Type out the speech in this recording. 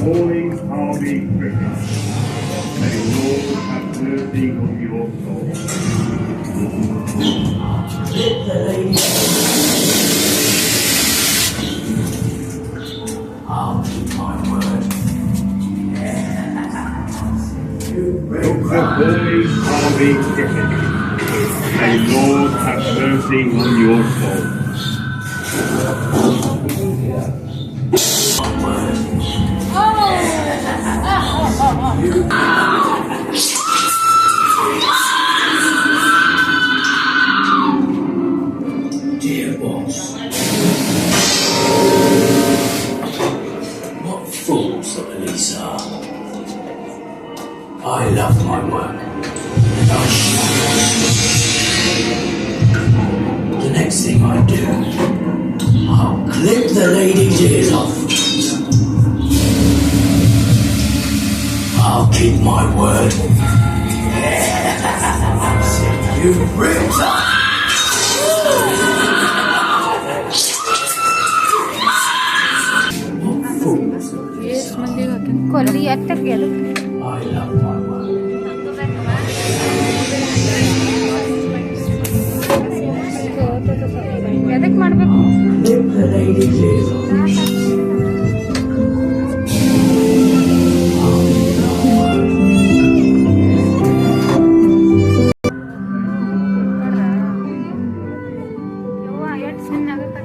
Holy Harvey Griffin, may the Lord have mercy on your soul. I'll keep my word. Dr. Holy Harvey Griffin, may the Lord have mercy on your soul. Dear boss, what fools the police are. I love my work, and I shall. The next thing I do, I'll clip the lady's ears off. I'll keep my word. You ripped up. ಕೊಲ್ಲಿ ಎತ್ತಕ್ಕೆ I love my work. ಎದಕ್ಕೆ ಮಾಡಬೇಕು Clip the lady's ears off. ಎಷ್ಟು ಸಣ್ಣ ಆಗತ್ತೆ